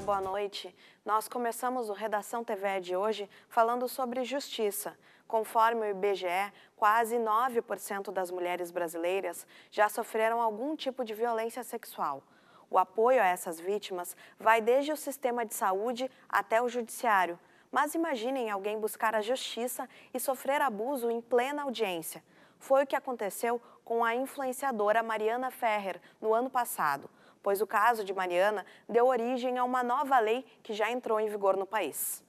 boa noite. Nós começamos o Redação TV de hoje falando sobre justiça. Conforme o IBGE, quase 9% das mulheres brasileiras já sofreram algum tipo de violência sexual. O apoio a essas vítimas vai desde o sistema de saúde até o judiciário. Mas imaginem alguém buscar a justiça e sofrer abuso em plena audiência. Foi o que aconteceu com a influenciadora Mariana Ferrer no ano passado, pois o caso de Mariana deu origem a uma nova lei que já entrou em vigor no país.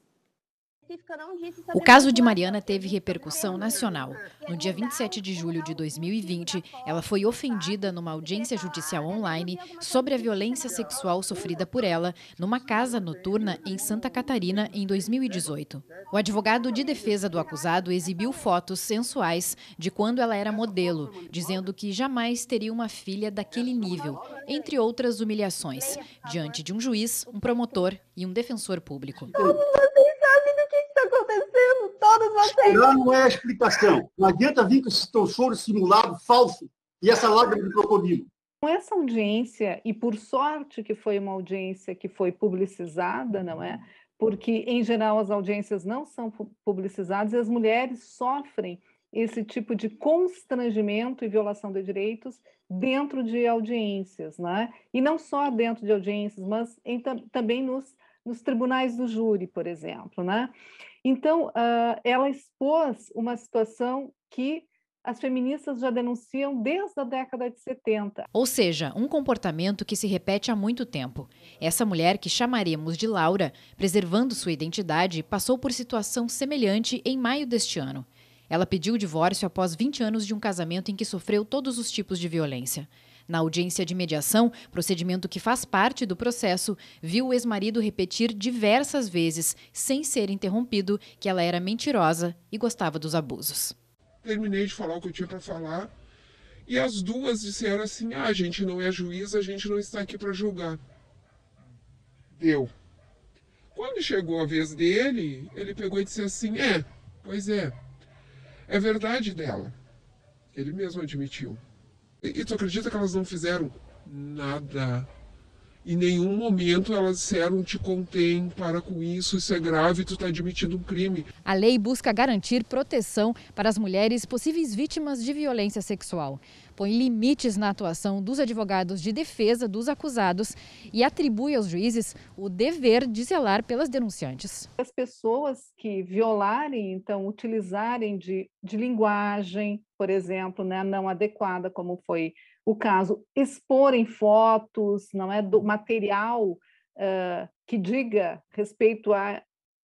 O caso de Mariana teve repercussão nacional. No dia 27 de julho de 2020, ela foi ofendida numa audiência judicial online sobre a violência sexual sofrida por ela numa casa noturna em Santa Catarina em 2018. O advogado de defesa do acusado exibiu fotos sensuais de quando ela era modelo, dizendo que jamais teria uma filha daquele nível, entre outras humilhações, diante de um juiz, um promotor e um defensor público. Acontecendo, todos vocês. Chorar não é a explicação. Não adianta vir com esse teu choro simulado, falso, e essa lágrima de crocodilo. Essa audiência, e por sorte que foi uma audiência que foi publicizada, não é? Porque, em geral, as audiências não são publicizadas e as mulheres sofrem esse tipo de constrangimento e violação de direitos dentro de audiências, né? E não só dentro de audiências, mas também nos tribunais do júri, por exemplo, né? Então, ela expôs uma situação que as feministas já denunciam desde a década de 70. Ou seja, um comportamento que se repete há muito tempo. Essa mulher, que chamaremos de Laura, preservando sua identidade, passou por situação semelhante em maio deste ano. Ela pediu o divórcio após 20 anos de um casamento em que sofreu todos os tipos de violência. Na audiência de mediação, procedimento que faz parte do processo, viu o ex-marido repetir diversas vezes, sem ser interrompido, que ela era mentirosa e gostava dos abusos. Terminei de falar o que eu tinha para falar e as duas disseram assim: a gente não é juiz, a gente não está aqui para julgar. Deu. Quando chegou a vez dele, ele pegou e disse assim: pois é verdade dela. Ele mesmo admitiu. E tu acredita que elas não fizeram nada? Em nenhum momento elas disseram: te contém, para com isso é grave, tu está admitindo um crime. A lei busca garantir proteção para as mulheres possíveis vítimas de violência sexual. Põe limites na atuação dos advogados de defesa dos acusados e atribui aos juízes o dever de zelar pelas denunciantes. As pessoas que violarem, então, utilizarem de linguagem, por exemplo, né, não adequada, como foi o caso, exporem fotos, não é, do material que diga respeito à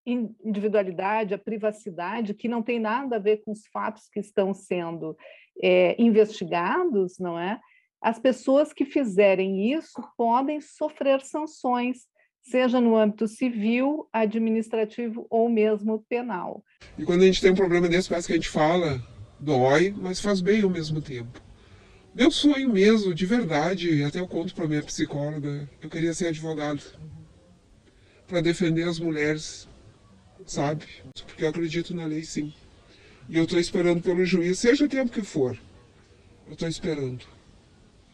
individualidade, à privacidade, que não tem nada a ver com os fatos que estão sendo investigados, não é? As pessoas que fizerem isso podem sofrer sanções, seja no âmbito civil, administrativo ou mesmo penal. E quando a gente tem um problema desse, parece que a gente fala, dói, mas faz bem ao mesmo tempo. Meu sonho mesmo, de verdade, até eu conto para minha psicóloga, eu queria ser advogado para defender as mulheres, sabe? Porque eu acredito na lei, sim. E eu estou esperando pelo juiz, seja o tempo que for. Eu estou esperando.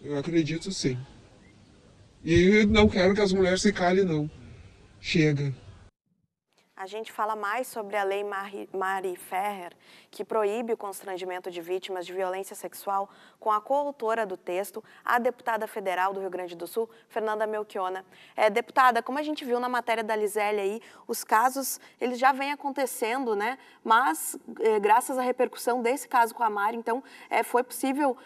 Eu acredito, sim. E não quero que as mulheres se calem, não. Chega. A gente fala mais sobre a Lei Mari Ferrer, que proíbe o constrangimento de vítimas de violência sexual, com a coautora do texto, a deputada federal do Rio Grande do Sul, Fernanda Melchiona. Deputada, como a gente viu na matéria da Lisele aí, os casos eles já vêm acontecendo, né? Mas graças à repercussão desse caso com a Mari, então foi possível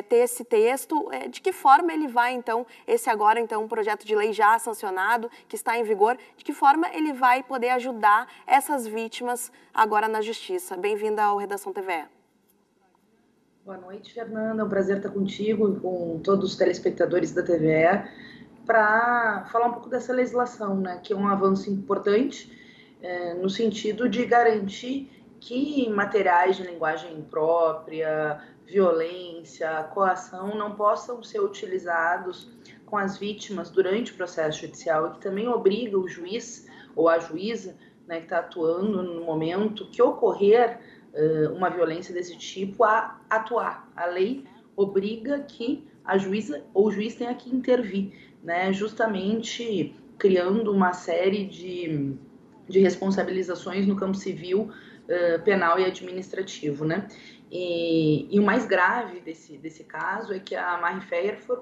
ter esse texto. De que forma ele vai, então, esse agora, então, um projeto de lei já sancionado, que está em vigor, de que forma ele vai poder ajudar essas vítimas agora na Justiça? Bem-vinda ao Redação TV. Boa noite, Fernanda. É um prazer estar contigo e com todos os telespectadores da TVE para falar um pouco dessa legislação, né, que é um avanço importante no sentido de garantir que materiais de linguagem imprópria, violência, coação não possam ser utilizados com as vítimas durante o processo judicial e que também obriga o juiz ou a juíza, né, que está atuando no momento que ocorrer uma violência desse tipo, a atuar. A lei obriga que a juíza ou o juiz tenha que intervir, né, justamente criando uma série de responsabilizações no campo civil, penal e administrativo, né? E o mais grave desse caso é que a Marie Feyer foi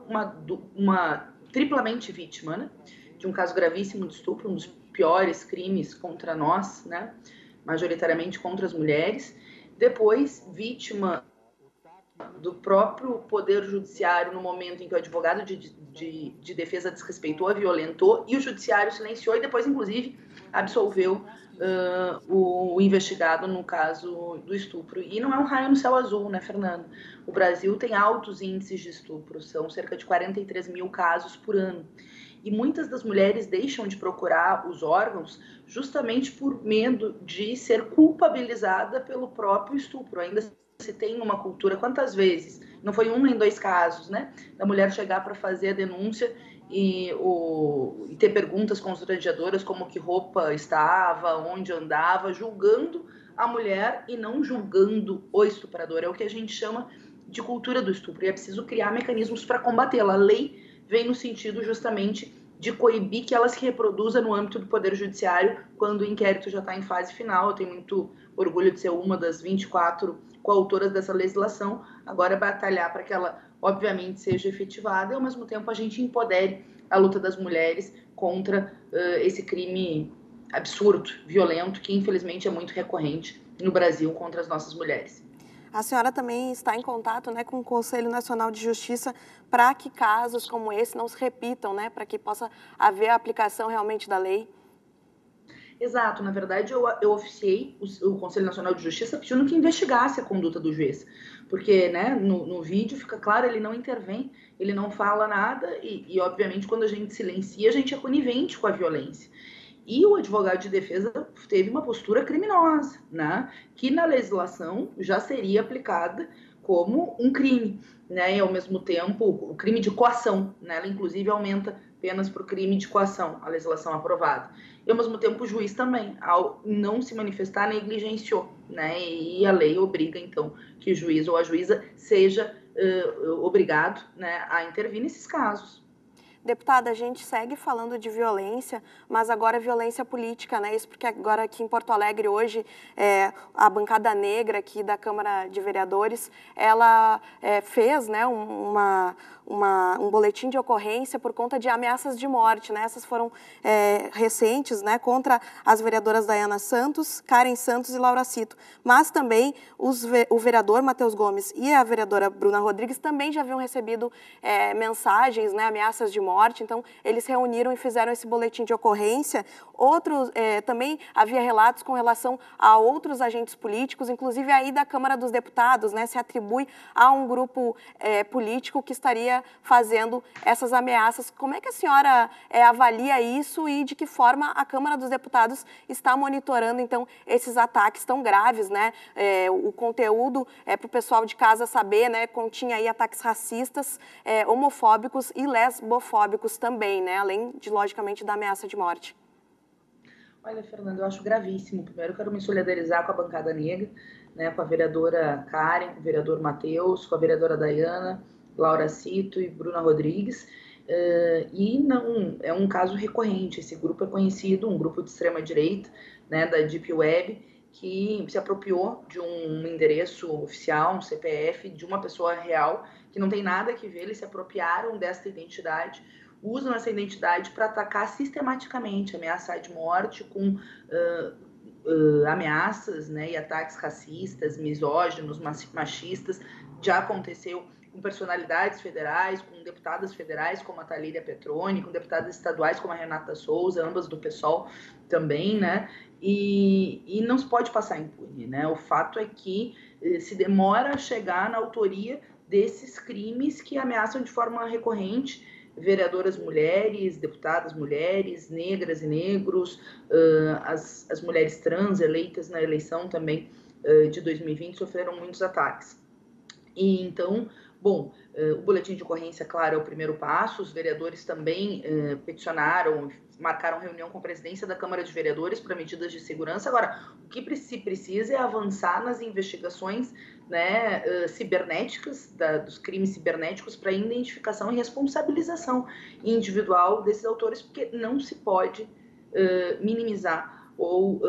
uma triplamente vítima, né? De um caso gravíssimo de estupro, um dos piores crimes contra nós, né? Majoritariamente contra as mulheres. Depois, vítima do próprio Poder Judiciário no momento em que o advogado de defesa desrespeitou, a violentou, e o Judiciário silenciou e depois, inclusive, absolveu o investigado no caso do estupro. E não é um raio no céu azul, né, Fernando? O Brasil tem altos índices de estupro, são cerca de 43 mil casos por ano. E muitas das mulheres deixam de procurar os órgãos justamente por medo de ser culpabilizada pelo próprio estupro. Ainda se tem uma cultura, quantas vezes, não foi um nem dois casos, né, da mulher chegar para fazer a denúncia e ter perguntas constrangedoras como que roupa estava, onde andava, julgando a mulher e não julgando o estuprador. É o que a gente chama de cultura do estupro, e é preciso criar mecanismos para combatê-la. A lei vem no sentido justamente de coibir que ela se reproduza no âmbito do Poder Judiciário quando o inquérito já está em fase final. Eu tenho muito orgulho de ser uma das 24 coautoras dessa legislação. Agora é batalhar para que ela, obviamente, seja efetivada e, ao mesmo tempo, a gente empodere a luta das mulheres contra esse crime absurdo, violento, que, infelizmente, é muito recorrente no Brasil contra as nossas mulheres. A senhora também está em contato, né, com o Conselho Nacional de Justiça para que casos como esse não se repitam, né, para que possa haver a aplicação realmente da lei? Exato, na verdade eu oficiei o Conselho Nacional de Justiça pedindo que investigasse a conduta do juiz, porque, né, no vídeo fica claro, ele não intervém, ele não fala nada e obviamente quando a gente silencia, a gente é conivente com a violência. E o advogado de defesa teve uma postura criminosa, né, que na legislação já seria aplicada como um crime, né, e ao mesmo tempo o crime de coação, né, ela inclusive aumenta penas para o crime de coação, a legislação aprovada. E ao mesmo tempo o juiz também, ao não se manifestar, negligenciou, né, e a lei obriga então que o juiz ou a juíza seja obrigado, né, a intervir nesses casos. Deputada, a gente segue falando de violência, mas agora é violência política, né? Isso porque agora aqui em Porto Alegre hoje, a bancada negra aqui da Câmara de Vereadores, ela fez, né, um boletim de ocorrência por conta de ameaças de morte, né? Essas foram recentes, né, contra as vereadoras Dayana Santos, Karen Santos e Laura Cito. Mas também o vereador Matheus Gomes e a vereadora Bruna Rodrigues também já haviam recebido mensagens, né, ameaças de morte. Então, eles se reuniram e fizeram esse boletim de ocorrência. Outros, também havia relatos com relação a outros agentes políticos, inclusive aí da Câmara dos Deputados, né, se atribui a um grupo político que estaria fazendo essas ameaças. Como é que a senhora avalia isso e de que forma a Câmara dos Deputados está monitorando, então, esses ataques tão graves, né? O conteúdo, para o pessoal de casa saber, né, continha aí ataques racistas, homofóbicos e lesbofóbicos também, né? Além de, logicamente, da ameaça de morte. Olha, Fernando, eu acho gravíssimo. Primeiro, eu quero me solidarizar com a bancada negra, né, com a vereadora Karen, com o vereador Matheus, com a vereadora Dayana, Laura Cito e Bruna Rodrigues. E não é um caso recorrente. Esse grupo é conhecido, um grupo de extrema-direita, né, da Deep Web, que se apropriou de um endereço oficial, um CPF, de uma pessoa real, que não tem nada a ver. Eles se apropriaram desta identidade, usam essa identidade para atacar sistematicamente, ameaçar de morte com ameaças, né, e ataques racistas, misóginos, machistas. Já aconteceu com personalidades federais, com deputadas federais como a Thalíria Petroni, com deputadas estaduais como a Renata Souza, ambas do PSOL também, né? E não se pode passar impune, né? O fato é que se demora a chegar na autoria desses crimes que ameaçam de forma recorrente vereadoras mulheres, deputadas mulheres, negras e negros, as mulheres trans eleitas na eleição também de 2020 sofreram muitos ataques. E então Bom, o boletim de ocorrência, claro, é o primeiro passo. Os vereadores também peticionaram, marcaram reunião com a presidência da Câmara de Vereadores para medidas de segurança. Agora, o que se precisa é avançar nas investigações, né, cibernéticas, dos crimes cibernéticos, para identificação e responsabilização individual desses autores, porque não se pode minimizar ou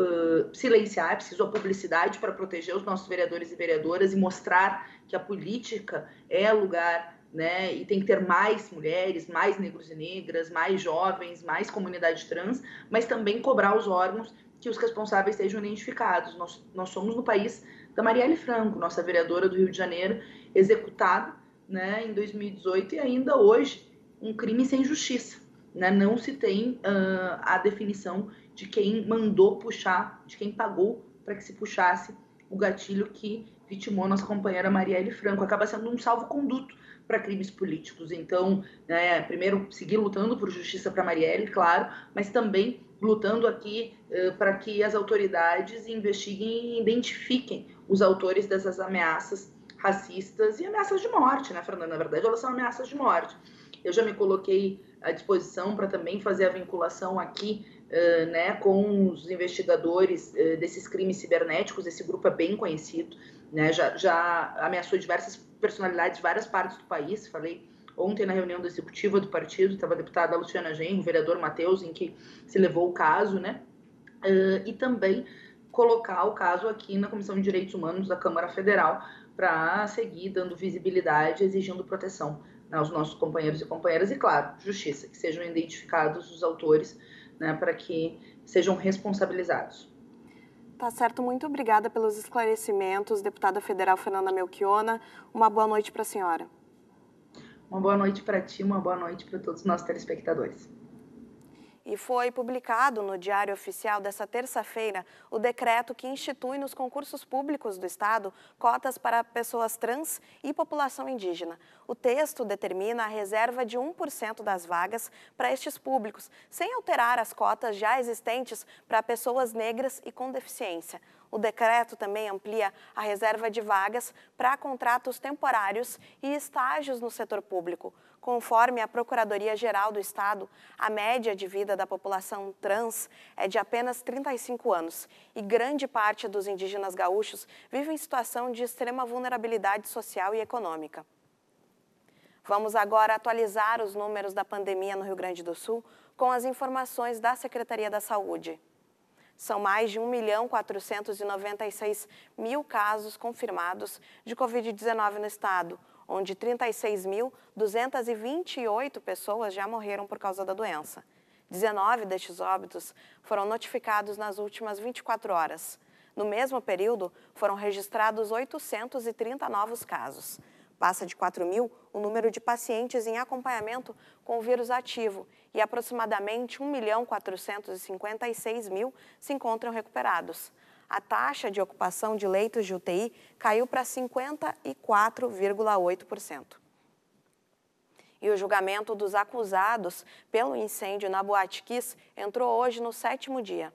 silenciar. É preciso a publicidade para proteger os nossos vereadores e vereadoras e mostrar que a política é lugar, né, e tem que ter mais mulheres, mais negros e negras, mais jovens, mais comunidade trans, mas também cobrar os órgãos que os responsáveis sejam identificados. Nós somos no país da Marielle Franco, nossa vereadora do Rio de Janeiro, executada, né, em 2018, e ainda hoje um crime sem justiça, né? Não se tem a definição de quem mandou puxar, de quem pagou para que se puxasse o gatilho que vitimou nossa companheira Marielle Franco. Acaba sendo um salvo-conduto para crimes políticos. Então, né, primeiro, seguir lutando por justiça para Marielle, claro, mas também lutando aqui para que as autoridades investiguem e identifiquem os autores dessas ameaças racistas e ameaças de morte, né, Fernanda? Na verdade, elas são ameaças de morte. Eu já me coloquei à disposição para também fazer a vinculação aqui, né, com os investigadores desses crimes cibernéticos. Esse grupo é bem conhecido, né, já ameaçou diversas personalidades de várias partes do país. Falei ontem na reunião da executiva do partido, estava a deputada Luciana Genro, o vereador Matheus, em que se levou o caso, né, e também colocar o caso aqui na Comissão de Direitos Humanos da Câmara Federal para seguir dando visibilidade, exigindo proteção aos nossos companheiros e companheiras e, claro, justiça, que sejam identificados os autores, né, para que sejam responsabilizados. Tá certo, muito obrigada pelos esclarecimentos, deputada federal Fernanda Melchiona. Uma boa noite para a senhora. Uma boa noite para ti, uma boa noite para todos os nossos telespectadores. E foi publicado no Diário Oficial desta terça-feira o decreto que institui nos concursos públicos do Estado cotas para pessoas trans e população indígena. O texto determina a reserva de 1% das vagas para estes públicos, sem alterar as cotas já existentes para pessoas negras e com deficiência. O decreto também amplia a reserva de vagas para contratos temporários e estágios no setor público. Conforme a Procuradoria-Geral do Estado, a média de vida da população trans é de apenas 35 anos e grande parte dos indígenas gaúchos vive em situação de extrema vulnerabilidade social e econômica. Vamos agora atualizar os números da pandemia no Rio Grande do Sul com as informações da Secretaria da Saúde. São mais de 1.496.000 casos confirmados de Covid-19 no estado, onde 36.228 pessoas já morreram por causa da doença. 19 destes óbitos foram notificados nas últimas 24 horas. No mesmo período, foram registrados 830 novos casos. Passa de 4.000 o número de pacientes em acompanhamento com o vírus ativo e aproximadamente 1.456.000 se encontram recuperados. A taxa de ocupação de leitos de UTI caiu para 54,8%. E o julgamento dos acusados pelo incêndio na Boate Kiss entrou hoje no 7º dia.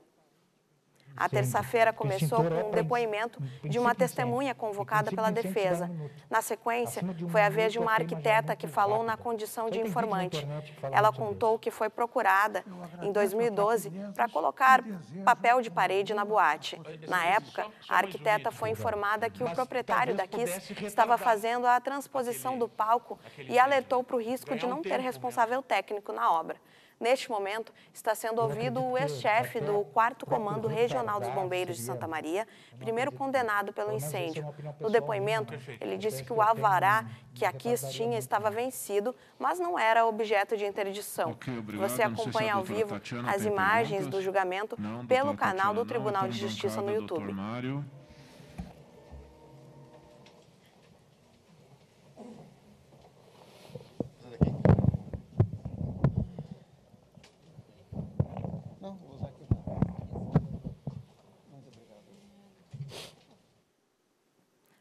A terça-feira começou com um depoimento de uma testemunha convocada pela defesa. Na sequência, foi a vez de uma arquiteta que falou na condição de informante. Ela contou que foi procurada em 2012 para colocar papel de parede na boate. Na época, a arquiteta foi informada que o proprietário da Kiss estava fazendo a transposição do palco e alertou para o risco de não ter responsável técnico na obra. Neste momento, está sendo ouvido o ex-chefe do 4º Comando Regional dos Bombeiros de Santa Maria, primeiro condenado pelo incêndio. No depoimento, ele disse que o alvará que a Kiss tinha estava vencido, mas não era objeto de interdição. Você acompanha ao vivo as imagens do julgamento pelo canal do Tribunal de Justiça no YouTube.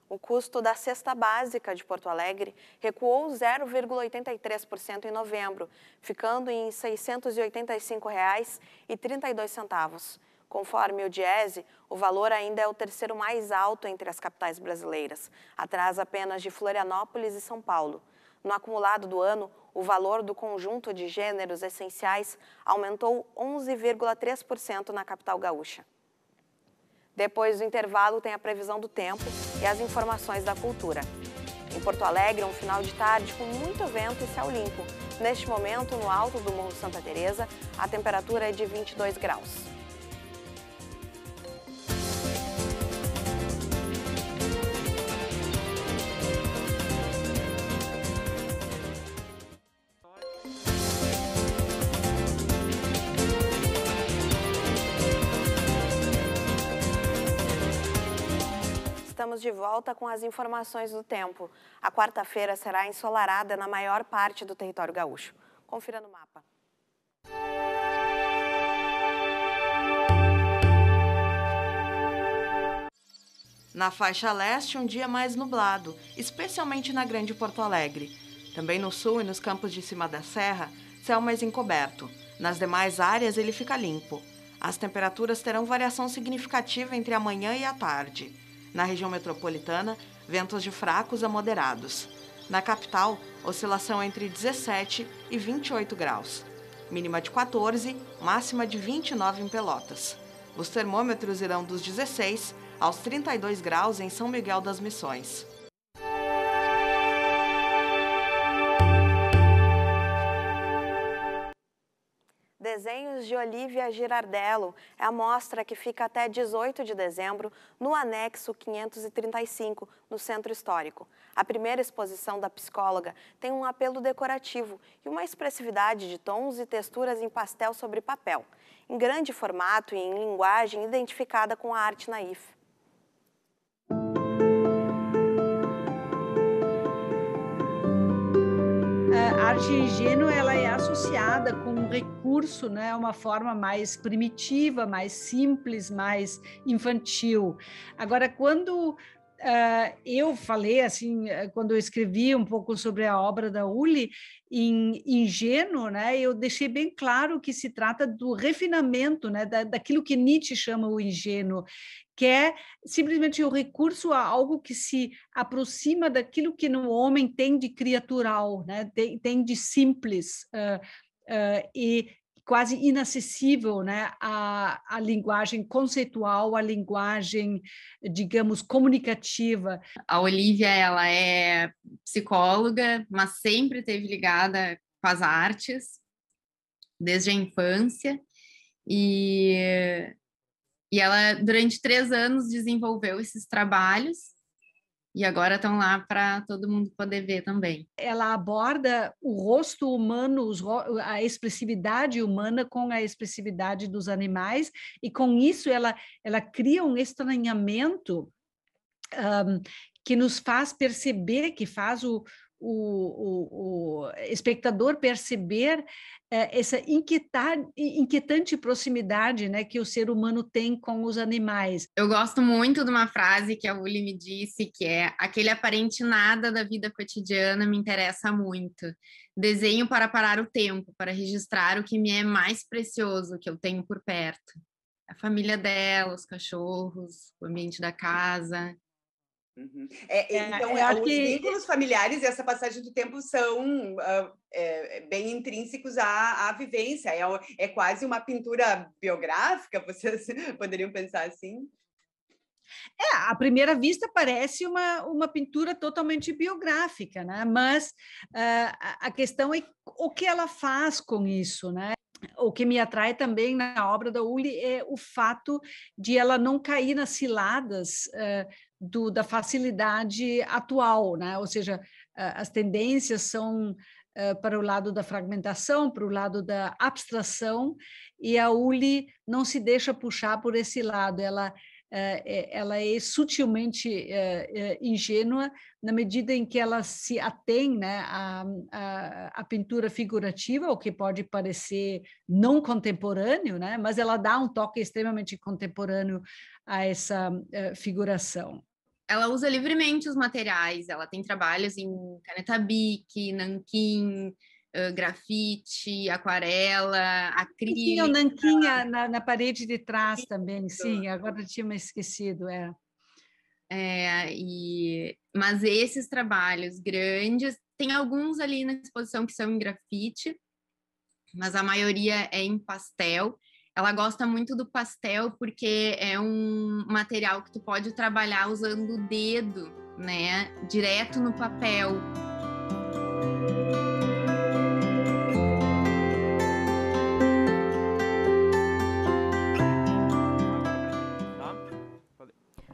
O custo da cesta básica de Porto Alegre recuou 0,83% em novembro, ficando em R$ 685,32. Conforme o Diese, o valor ainda é o terceiro mais alto entre as capitais brasileiras, atrás apenas de Florianópolis e São Paulo. No acumulado do ano, o valor do conjunto de gêneros essenciais aumentou 11,3% na capital gaúcha. Depois do intervalo, tem a previsão do tempo e as informações da cultura. Em Porto Alegre, um final de tarde com muito vento e céu limpo. Neste momento, no alto do Morro Santa Teresa, a temperatura é de 22 graus. Estamos de volta com as informações do tempo. A quarta-feira será ensolarada na maior parte do território gaúcho. Confira no mapa. Na faixa leste, um dia mais nublado, especialmente na Grande Porto Alegre. Também no sul e nos campos de cima da serra, céu mais encoberto. Nas demais áreas, ele fica limpo. As temperaturas terão variação significativa entre a manhã e a tarde. Na região metropolitana, ventos de fracos a moderados. Na capital, oscilação entre 17 e 28 graus. Mínima de 14, máxima de 29 em Pelotas. Os termômetros irão dos 16 aos 32 graus em São Miguel das Missões. Desenhos de Olívia Girardello é a mostra que fica até 18 de dezembro no anexo 535, no Centro Histórico. A primeira exposição da psicóloga tem um apelo decorativo e uma expressividade de tons e texturas em pastel sobre papel, em grande formato e em linguagem identificada com a arte naif. A arte ingênua ela é associada com um recurso, né, uma forma mais primitiva, mais simples, mais infantil. Agora, quando eu falei assim, quando eu escrevi um pouco sobre a obra da Ulli, em ingênuo, né, eu deixei bem claro que se trata do refinamento, né, daquilo que Nietzsche chama o ingênuo, que é simplesmente o recurso a algo que se aproxima daquilo que no homem tem de criatural, né, tem de simples e quase inacessível, né, a linguagem conceitual, a linguagem, digamos, comunicativa. A Olívia, ela é psicóloga, mas sempre esteve ligada com as artes, desde a infância, e ela, durante 3 anos, desenvolveu esses trabalhos, e agora estão lá para todo mundo poder ver também. Ela aborda o rosto humano, a expressividade humana com a expressividade dos animais, e com isso ela cria um estranhamento que nos faz perceber, que faz o espectador perceber essa inquietante proximidade, né, que o ser humano tem com os animais. Eu gosto muito de uma frase que a Ulli me disse, que é: aquele aparente nada da vida cotidiana me interessa muito. Desenho para parar o tempo, para registrar o que me é mais precioso, que eu tenho por perto. A família dela, os cachorros, o ambiente da casa. Uhum. Então, os vínculos familiares e essa passagem do tempo são bem intrínsecos à vivência. É quase uma pintura biográfica, vocês poderiam pensar assim? À primeira vista parece uma pintura totalmente biográfica, né? Mas a questão é o que ela faz com isso, né? O que me atrai também na obra da Ulli é o fato de ela não cair nas ciladas da facilidade atual, né? Ou seja, as tendências são para o lado da fragmentação, para o lado da abstração, e a Ulli não se deixa puxar por esse lado. Ela é sutilmente ingênua na medida em que ela se atém, né, à pintura figurativa, o que pode parecer não contemporâneo, né, mas ela dá um toque extremamente contemporâneo a essa figuração. Ela usa livremente os materiais, ela tem trabalhos em caneta Bic, nanquim, grafite, aquarela, acrílico. Tinha o nanquinha na parede de trás também, sim, agora eu tinha me esquecido, Mas esses trabalhos grandes, tem alguns ali na exposição que são em grafite, mas a maioria é em pastel. Ela gosta muito do pastel porque é um material que tu pode trabalhar usando o dedo, né, direto no papel.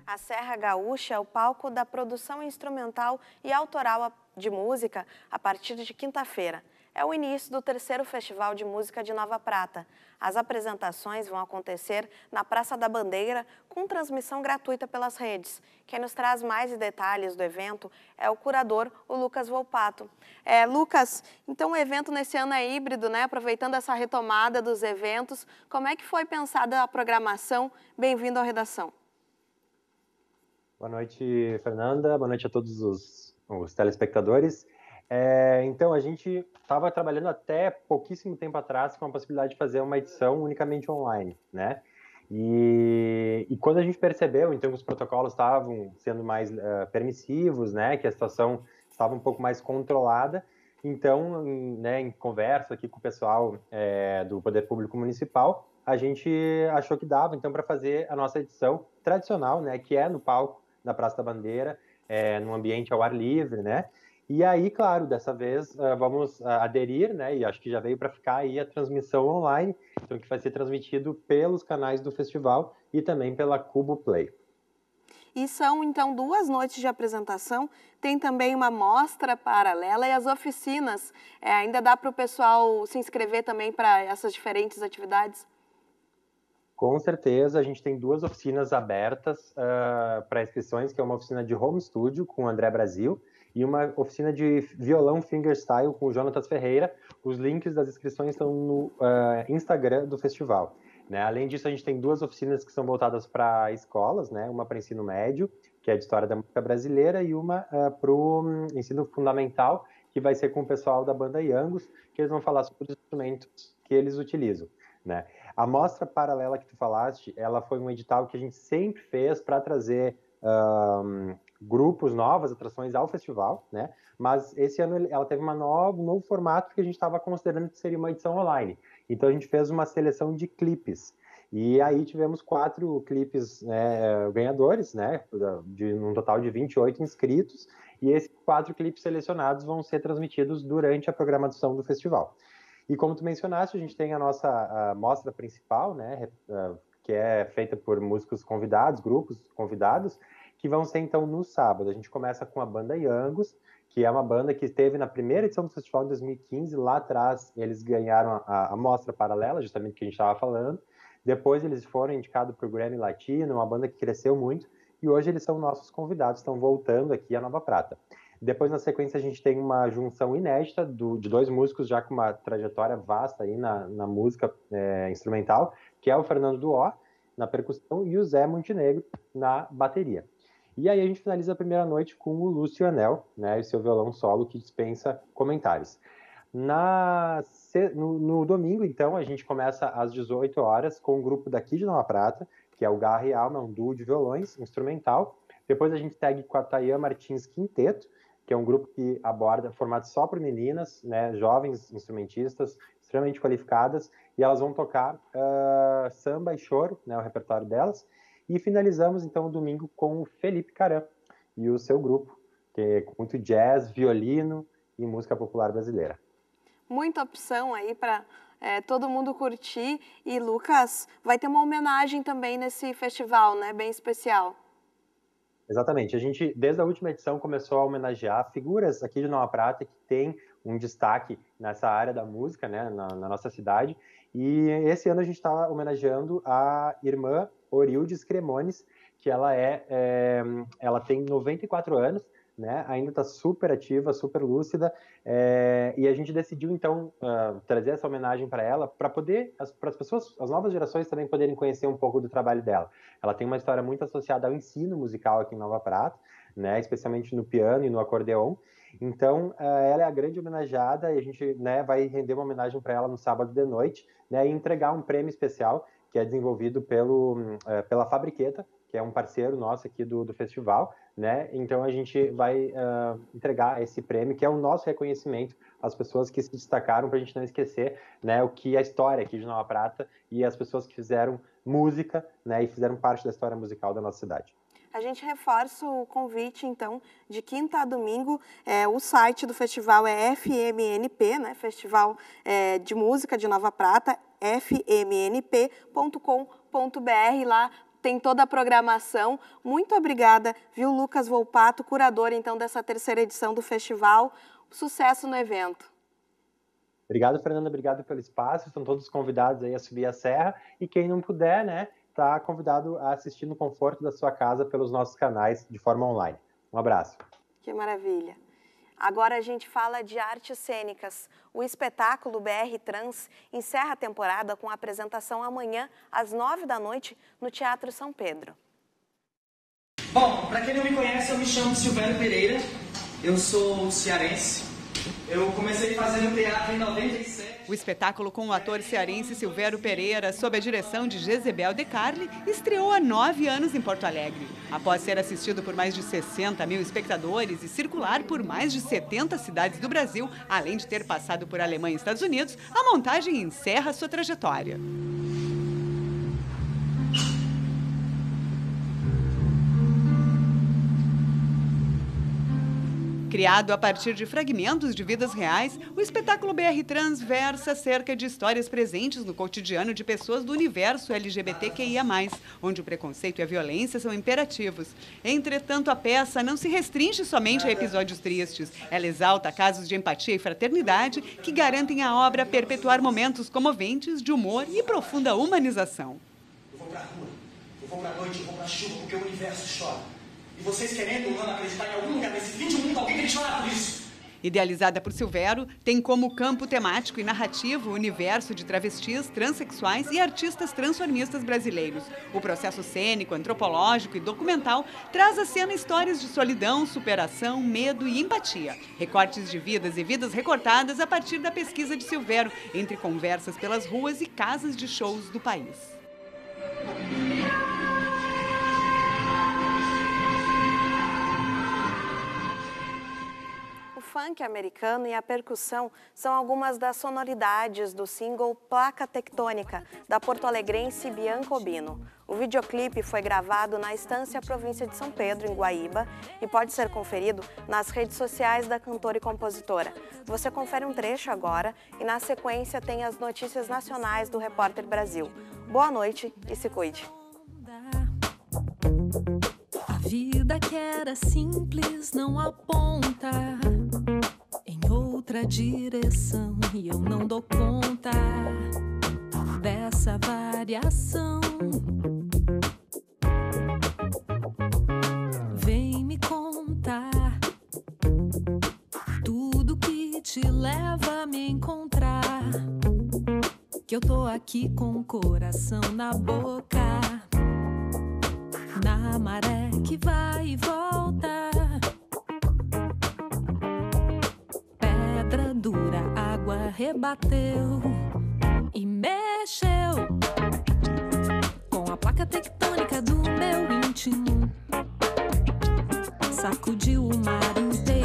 A Serra Gaúcha é o palco da produção instrumental e autoral de música a partir de quinta-feira. É o início do 3º Festival de Música de Nova Prata. As apresentações vão acontecer na Praça da Bandeira, com transmissão gratuita pelas redes. Quem nos traz mais detalhes do evento é o curador, o Lucas Volpato. Lucas, então o evento nesse ano é híbrido, né? Aproveitando essa retomada dos eventos, como é que foi pensada a programação? Bem-vindo à redação. Boa noite, Fernanda. Boa noite a todos os telespectadores. Então, a gente estava trabalhando até pouquíssimo tempo atrás com a possibilidade de fazer uma edição unicamente online, né? E quando a gente percebeu, então, que os protocolos estavam sendo mais permissivos, né? Que a situação estava um pouco mais controlada, então, em conversa aqui com o pessoal do Poder Público Municipal, a gente achou que dava, então, para fazer a nossa edição tradicional, né? Que é no palco da Praça da Bandeira, num ambiente ao ar livre, né? E aí, claro, dessa vez vamos aderir, né? E acho que já veio para ficar aí a transmissão online, então que vai ser transmitido pelos canais do festival e também pela Cubo Play. E são, então, 2 noites de apresentação, tem também uma mostra paralela e as oficinas. Ainda dá para o pessoal se inscrever também para essas diferentes atividades? Com certeza, a gente tem 2 oficinas abertas para inscrições, que é uma oficina de home studio com o André Brasil e uma oficina de violão fingerstyle com o Jonatas Ferreira. Os links das inscrições estão no Instagram do festival, né? Além disso, a gente tem 2 oficinas que são voltadas para escolas, né? Uma para ensino médio, que é de História da Música Brasileira, e uma para o ensino fundamental, que vai ser com o pessoal da banda Yangos, que eles vão falar sobre os instrumentos que eles utilizam, né? A mostra paralela que tu falaste, ela foi um edital que a gente sempre fez para trazer grupos, novas atrações ao festival, né? Mas esse ano ela teve um novo formato que a gente estava considerando que seria uma edição online. Então a gente fez uma seleção de clipes. E aí tivemos 4 clipes ganhadores, né? Um total de 28 inscritos. E esses 4 clipes selecionados vão ser transmitidos durante a programação do festival. E como tu mencionaste, a gente tem a nossa mostra principal, né, que é feita por músicos convidados, grupos convidados, que vão ser, então, no sábado. A gente começa com a banda Yangos, que é uma banda que esteve na primeira edição do festival em 2015. Lá atrás, eles ganharam a mostra paralela, justamente que a gente estava falando. Depois, eles foram indicados para o Grammy Latino, uma banda que cresceu muito. E hoje, eles são nossos convidados, estão voltando aqui a Nova Prata. Depois, na sequência, a gente tem uma junção inédita de 2 músicos já com uma trajetória vasta aí na música instrumental, que é o Fernando Duó, na percussão, e o Zé Montenegro, na bateria. E aí a gente finaliza a primeira noite com o Lúcio Anel, né, e seu violão solo, que dispensa comentários. No domingo, então, a gente começa às 18 horas com um grupo daqui de Nova Prata, que é o Garra e Alma, um duo de violões, instrumental. Depois a gente segue com a Tayan Martins Quinteto, que é um grupo que aborda formado só por meninas, né, jovens instrumentistas, extremamente qualificadas, e elas vão tocar samba e choro, né, o repertório delas. E finalizamos, então, o domingo com o Felipe Caram e o seu grupo, que é com muito jazz, violino e música popular brasileira. Muita opção aí para todo mundo curtir. E, Lucas, vai ter uma homenagem também nesse festival, né, bem especial. Exatamente. A gente, desde a última edição, começou a homenagear figuras aqui de Nova Prata que têm um destaque nessa área da música, né, na nossa cidade. E esse ano a gente está homenageando a irmã Orildes Cremones, que ela tem 94 anos, né, ainda está super ativa, super lúcida, e a gente decidiu, então, trazer essa homenagem para ela, para as pessoas, as novas gerações também poderem conhecer um pouco do trabalho dela. Ela tem uma história muito associada ao ensino musical aqui em Nova Prata, né, especialmente no piano e no acordeon. Então, ela é a grande homenageada e a gente, né, vai render uma homenagem para ela no sábado de noite, né, e entregar um prêmio especial que é desenvolvido pela Fabriqueta, que é um parceiro nosso aqui do festival, né? Então a gente vai entregar esse prêmio, que é o nosso reconhecimento às pessoas que se destacaram, para a gente não esquecer, né, o que a história aqui de Nova Prata e as pessoas que fizeram música, né, e fizeram parte da história musical da nossa cidade. A gente reforça o convite, então, de quinta a domingo. O site do festival é FMNP, né? Festival de Música de Nova Prata, fmnp.com.br. Lá tem toda a programação. Muito obrigada, viu, Lucas Volpato, curador, então, dessa terceira edição do festival. Sucesso no evento. Obrigado, Fernanda. Obrigado pelo espaço. Estão todos convidados aí a subir a serra. E quem não puder, né, está convidado a assistir no conforto da sua casa pelos nossos canais de forma online. Um abraço. Que maravilha. Agora a gente fala de artes cênicas. O espetáculo BR Trans encerra a temporada com a apresentação amanhã às 9 da noite no Teatro São Pedro. Bom, para quem não me conhece, eu me chamo Silvério Pereira, eu sou cearense. Eu comecei fazendo teatro em 97. O espetáculo com o ator cearense Silvério Pereira, sob a direção de Jezebel De Carli, estreou há 9 anos em Porto Alegre. Após ser assistido por mais de 60 mil espectadores e circular por mais de 70 cidades do Brasil, além de ter passado por Alemanha e Estados Unidos, a montagem encerra sua trajetória. Criado a partir de fragmentos de vidas reais, o espetáculo BR Trans versa acerca de histórias presentes no cotidiano de pessoas do universo LGBTQIA+, onde o preconceito e a violência são imperativos. Entretanto, a peça não se restringe somente a episódios tristes. Ela exalta casos de empatia e fraternidade que garantem à obra perpetuar momentos comoventes de humor e profunda humanização. Eu vou pra rua, eu vou pra noite, eu vou pra chuva, porque o universo chora. E vocês querendo ou não acreditar em algum lugar desse fim de mundo, alguém tem que chorar por isso. Idealizada por Silvério, tem como campo temático e narrativo o universo de travestis, transexuais e artistas transformistas brasileiros. O processo cênico, antropológico e documental traz à cena histórias de solidão, superação, medo e empatia. Recortes de vidas e vidas recortadas a partir da pesquisa de Silvério, entre conversas pelas ruas e casas de shows do país. O funk americano e a percussão são algumas das sonoridades do single Placa Tectônica, da porto-alegrense Bianca Obino. O videoclipe foi gravado na Estância Província de São Pedro, em Guaíba, e pode ser conferido nas redes sociais da cantora e compositora. Você confere um trecho agora e, na sequência, tem as notícias nacionais do Repórter Brasil. Boa noite e se cuide. A vida que era simples não aponta em outra direção e eu não dou conta dessa variação. Vem me contar tudo que te leva a me encontrar, que eu tô aqui com o coração na boca, na maré que vai e volta. Pedra dura, água rebateu e mexeu com a placa tectônica do meu íntimo. Sacudiu o mar inteiro.